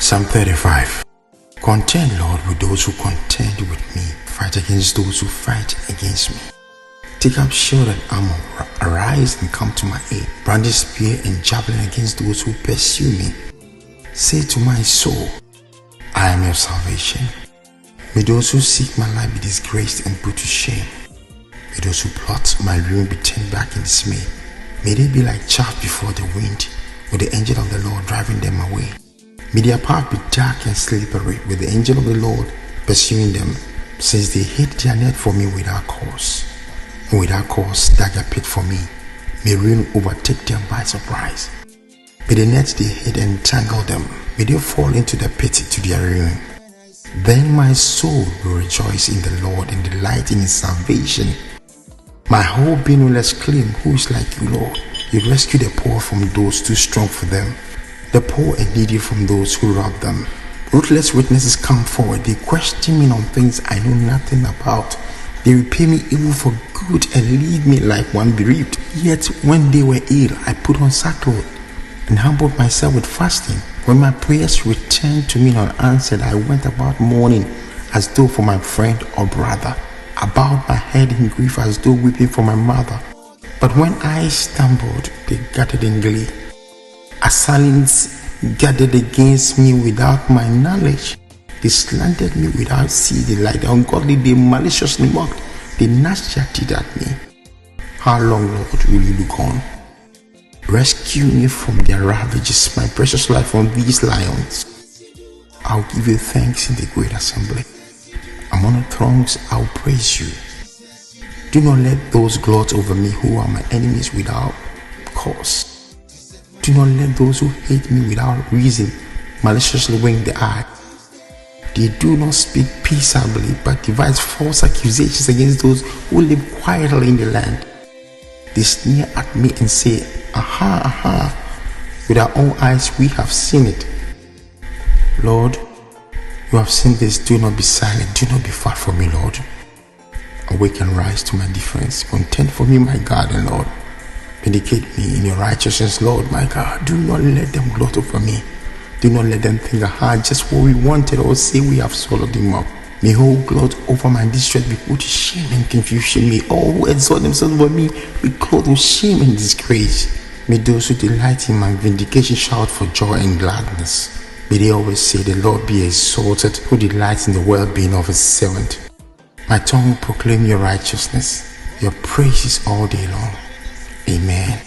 Psalm 35. Contend, Lord, with those who contend with me. Fight against those who fight against me. Take up shield and armor. Arise and come to my aid. Brandish spear and javelin against those who pursue me. Say to my soul, I am your salvation. May those who seek my life be disgraced and put to shame. May those who plot my ruin be turned back in dismay. May they be like chaff before the wind, with the angel of the Lord driving them away. May their path be dark and slippery, with the angel of the Lord pursuing them, since they hid their net for me without cause. And without cause dug a pit for me. May ruin overtake them by surprise. May the nets they hid entangle them. May they fall into the pit to their ruin. Then my soul will rejoice in the Lord and delight in his salvation. My whole being will exclaim, who is like you, Lord? You rescue the poor from those too strong for them, the poor and needy from those who rob them. Ruthless witnesses come forward. They question me on things I know nothing about. They repay me evil for good and leave me like one bereaved. Yet when they were ill, I put on sackcloth and humbled myself with fasting. When my prayers returned to me unanswered, I went about mourning as though for my friend or brother. I bowed my head in grief as though weeping for my mother. But when I stumbled, they gathered in glee. Assailants gathered against me without my knowledge. They slandered me without seeing light. The ungodly, they maliciously mocked. They gnashed their teeth at me. How long, Lord, will you look on? Rescue me from their ravages, my precious life from these lions. I'll give you thanks in the great assembly. Among the throngs, I'll praise you. Do not let those gloat over me who are my enemies without cause. Do not let those who hate me without reason maliciously wink the eye. They do not speak peaceably, but devise false accusations against those who live quietly in the land. They sneer at me and say, aha, aha, with our own eyes we have seen it. Lord, you have seen this. Do not be silent. Do not be far from me, Lord. Awake and rise to my defense. Contend for me, my God and Lord. Vindicate me in your righteousness, Lord, my God. Do not let them gloat over me. Do not let them think, just what we wanted, or say we have swallowed him up. May who gloat over my distress be put to shame and confusion. May all who exalt themselves over me be clothed with shame and disgrace. May those who delight in my vindication shout for joy and gladness. May they always say, the Lord be exalted, who delights in the well-being of his servant. My tongue will proclaim your righteousness, your praises all day long. Amen.